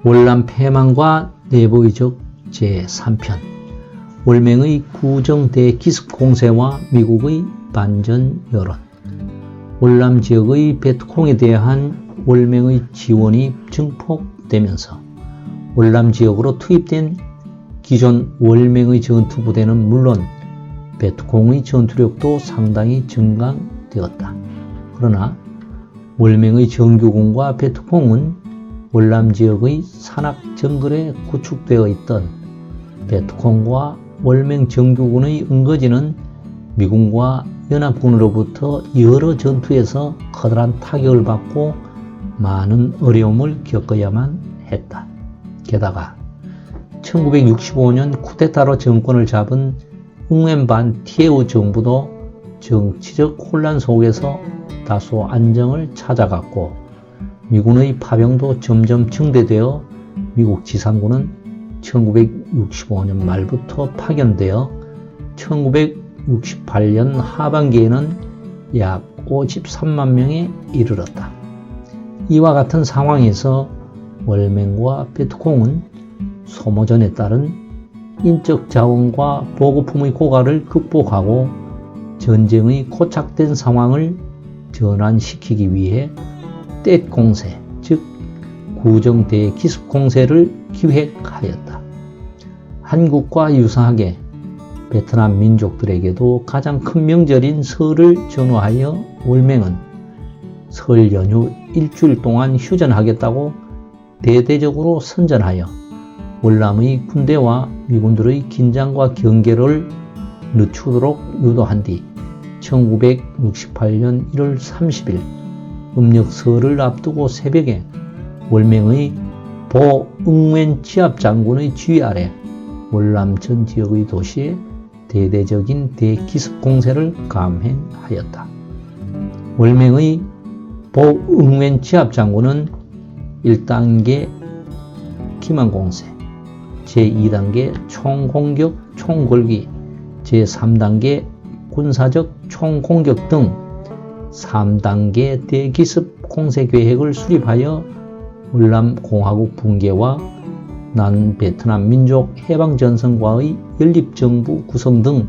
월남 패망과 내부의적 제3편 월맹의 구정 대기습 공세와 미국의 반전 여론. 월남 지역의 베트콩에 대한 월맹의 지원이 증폭되면서 월남 지역으로 투입된 기존 월맹의 전투부대는 물론 베트콩의 전투력도 상당히 증강되었다. 그러나 월맹의 정규군과 베트콩은 월남 지역의 산악 정글에 구축되어 있던 베트콩과 월맹 정규군의 응거지는 미군과 연합군으로부터 여러 전투에서 커다란 타격을 받고 많은 어려움을 겪어야만 했다. 게다가 1965년 쿠데타로 정권을 잡은 응웬반 티에우 정부도 정치적 혼란 속에서 다소 안정을 찾아갔고 미군의 파병도 점점 증대되어 미국 지상군은 1965년 말부터 파견되어 1968년 하반기에는 약 53만 명에 이르렀다. 이와 같은 상황에서 월맹과 베트콩은 소모전에 따른 인적 자원과 보급품의 고갈을 극복하고 전쟁의 고착된 상황을 전환시키기 위해 떼 공세, 즉 구정 대기습 공세를 기획하였다. 한국과 유사하게 베트남 민족들에게도 가장 큰 명절인 설을 전후하여 월맹은 설 연휴 일주일 동안 휴전하겠다고 대대적으로 선전하여 월남의 군대와 미군들의 긴장과 경계를 늦추도록 유도한 뒤 1968년 1월 30일 음력 설을 앞두고 새벽에 월맹의 보 응웬 지압 장군의 지휘 아래 월남 전 지역의 도시에 대대적인 대기습 공세를 감행하였다. 월맹의 보 응웬 지압 장군은 1단계 기만공세, 제2단계 총공격 총걸기, 제3단계 군사적 총공격 등 3단계 대기습 공세 계획을 수립하여 월남 공화국 붕괴와 남베트남 민족 해방전선과의 연립정부 구성 등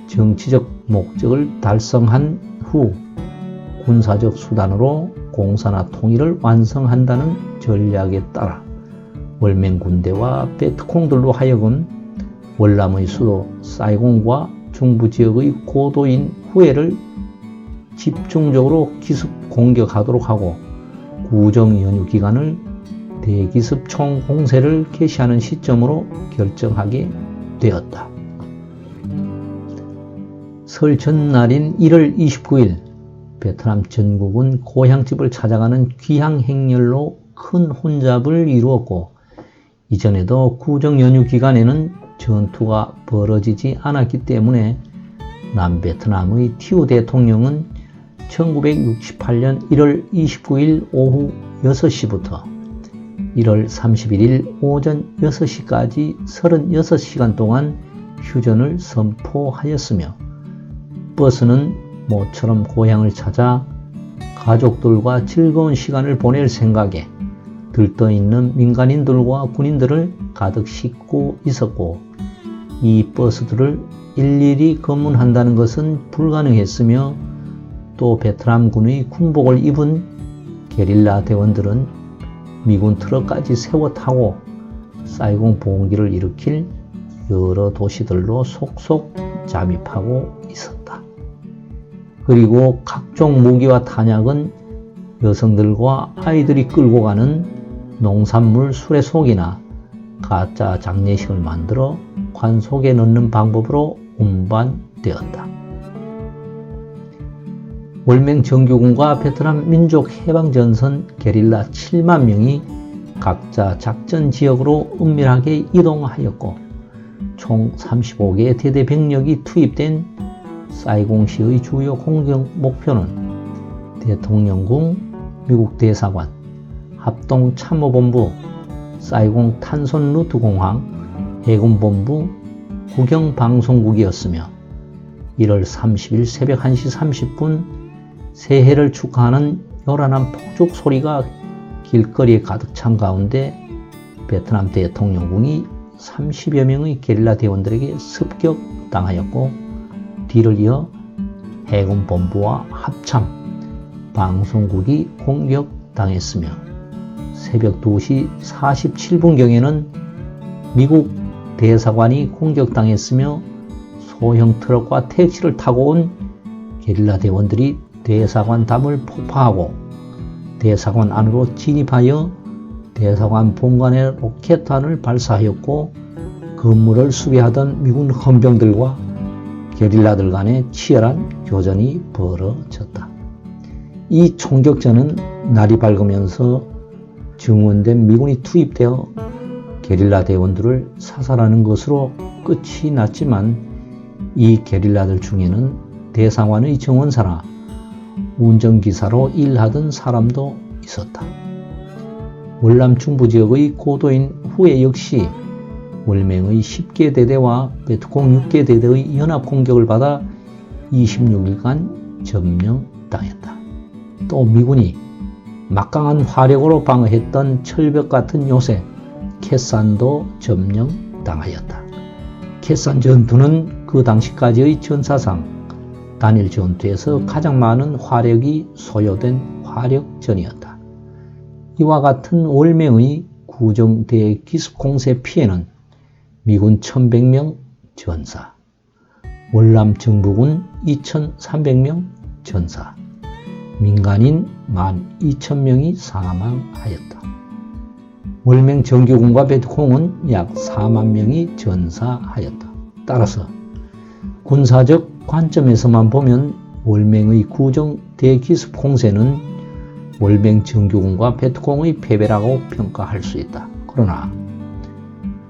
정치적 목적을 달성한 후 군사적 수단으로 공사나 통일을 완성한다는 전략에 따라 월맹 군대와 베트콩들로 하여금 월남의 수도 사이공과 중부 지역의 고도인 후에를 집중적으로 기습 공격하도록 하고 구정 연휴 기간을 대기습 총공세를 개시하는 시점으로 결정하게 되었다. 설 전날인 1월 29일 베트남 전국은 고향집을 찾아가는 귀향 행렬로 큰 혼잡을 이루었고 이전에도 구정 연휴 기간에는 전투가 벌어지지 않았기 때문에 남베트남의 티우 대통령은 1968년 1월 29일 오후 6시부터 1월 31일 오전 6시까지 36시간 동안 휴전을 선포하였으며 버스는 모처럼 고향을 찾아 가족들과 즐거운 시간을 보낼 생각에 들떠있는 민간인들과 군인들을 가득 싣고 있었고 이 버스들을 일일이 검문한다는 것은 불가능했으며 또 베트남군의 군복을 입은 게릴라 대원들은 미군 트럭까지 세워 타고 사이공 봉기를 일으킬 여러 도시들로 속속 잠입하고 있었다. 그리고 각종 무기와 탄약은 여성들과 아이들이 끌고 가는 농산물 수레속이나 가짜 장례식을 만들어 관 속에 넣는 방법으로 운반되었다. 월맹 정규군과 베트남 민족 해방전선 게릴라 7만 명이 각자 작전 지역으로 은밀하게 이동하였고 총 35개의 대대 병력이 투입된 사이공시의 주요 공격 목표는 대통령궁, 미국 대사관, 합동참모본부, 사이공 탄손 루트 공항, 해군본부, 국영방송국이었으며 1월 30일 새벽 1시 30분 새해를 축하하는 요란한 폭죽 소리가 길거리에 가득 찬 가운데 베트남 대통령궁이 30여 명의 게릴라 대원들에게 습격당하였고 뒤를 이어 해군본부와 합참, 방송국이 공격당했으며 새벽 2시 47분경에는 미국 대사관이 공격당했으며 소형 트럭과 택시를 타고 온 게릴라 대원들이 대사관 담을 폭파하고 대사관 안으로 진입하여 대사관 본관에 로켓탄을 발사하였고 건물을 수비하던 미군 헌병들과 게릴라들 간의 치열한 교전이 벌어졌다. 이 총격전은 날이 밝으면서 증원된 미군이 투입되어 게릴라 대원들을 사살하는 것으로 끝이 났지만 이 게릴라들 중에는 대사관의 정원사나 운전기사로 일하던 사람도 있었다. 월남 중부 지역의 고도인 후에 역시 월맹의 10개 대대와 베트콩 6개 대대의 연합 공격을 받아 26일간 점령당했다. 또 미군이 막강한 화력으로 방어했던 철벽 같은 요새 켓산도 점령당하였다. 켓산 전투는 그 당시까지의 전사상 단일 전투에서 가장 많은 화력이 소요된 화력전이었다. 이와 같은 월맹의 구정대 기습 공세 피해는 미군 1100명 전사, 월남 정부군 2300명 전사, 민간인 12,000명이 사망하였다. 월맹 정규군과 베트콩은 약 4만 명이 전사하였다. 따라서 군사적 관점에서만 보면 월맹의 구정 대기습 공세는 월맹 정규군과 베트콩의 패배라고 평가할 수 있다. 그러나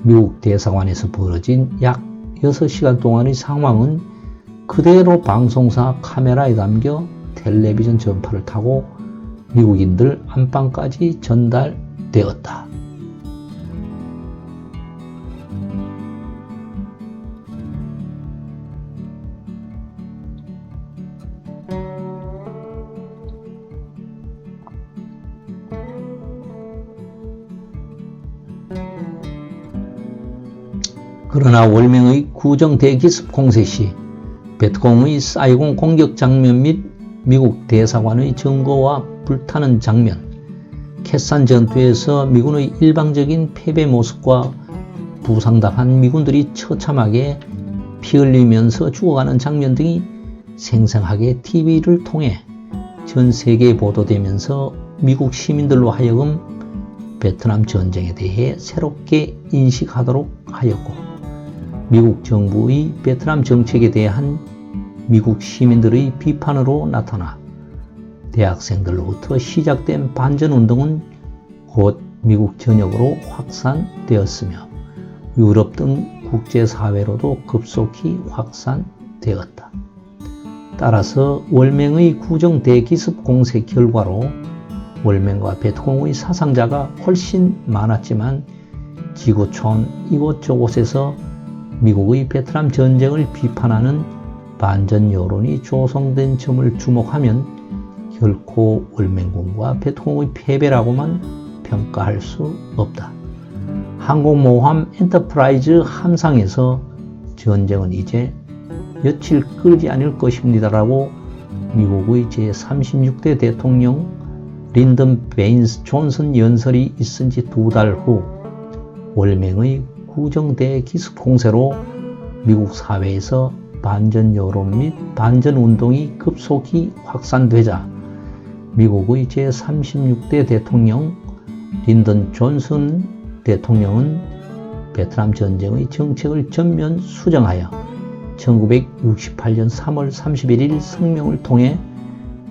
미국 대사관에서 벌어진 약 6시간 동안의 상황은 그대로 방송사 카메라에 담겨 텔레비전 전파를 타고 미국인들 안방까지 전달되었다. 그러나 월맹의 구정 대기습 공세 시 베트콩의 사이공 공격 장면 및 미국 대사관의 점거와 불타는 장면, 켓산 전투에서 미군의 일방적인 패배 모습과 부상당한 미군들이 처참하게 피 흘리면서 죽어가는 장면 등이 생생하게 TV를 통해 전 세계에 보도되면서 미국 시민들로 하여금 베트남 전쟁에 대해 새롭게 인식하도록 하였고 미국 정부의 베트남 정책에 대한 미국 시민들의 비판으로 나타나 대학생들로부터 시작된 반전운동은 곧 미국 전역으로 확산되었으며 유럽 등 국제사회로도 급속히 확산되었다. 따라서 월맹의 구정 대기습 공세 결과로 월맹과 베트콩의 사상자가 훨씬 많았지만 지구촌 이곳저곳에서 미국의 베트남 전쟁을 비판하는 반전 여론이 조성된 점을 주목하면 결코 월맹군과 베트콩의 패배라고만 평가할 수 없다. 항공모함 엔터프라이즈 함상에서 전쟁은 이제 며칠 끌지 않을 것입니다라고 미국의 제36대 대통령 린던 베인스 존슨 연설이 있은 지 2달 후 월맹의 구정대 기습 공세로 미국 사회에서 반전 여론 및 반전 운동이 급속히 확산되자 미국의 제36대 대통령 린던 존슨 대통령은 베트남 전쟁의 정책을 전면 수정하여 1968년 3월 31일 성명을 통해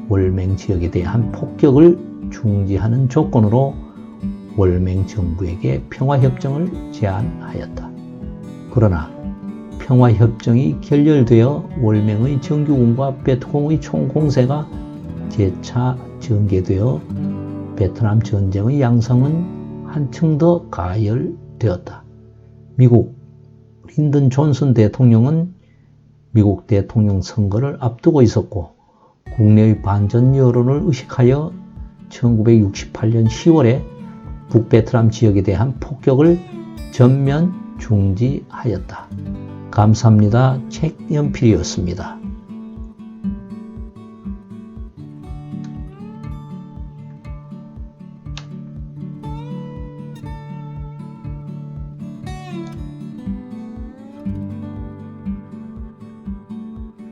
월맹 지역에 대한 폭격을 중지하는 조건으로 월맹 정부에게 평화협정을 제안하였다. 그러나 평화협정이 결렬되어 월맹의 정규군과 베트콩의 총공세가 재차 전개되어 베트남 전쟁의 양상은 한층 더 가열되었다. 미국 린던 존슨 대통령은 미국 대통령 선거를 앞두고 있었고 국내의 반전 여론을 의식하여 1968년 10월에 북베트남 지역에 대한 폭격을 전면 중지하였다. 감사합니다. 책연필이었습니다.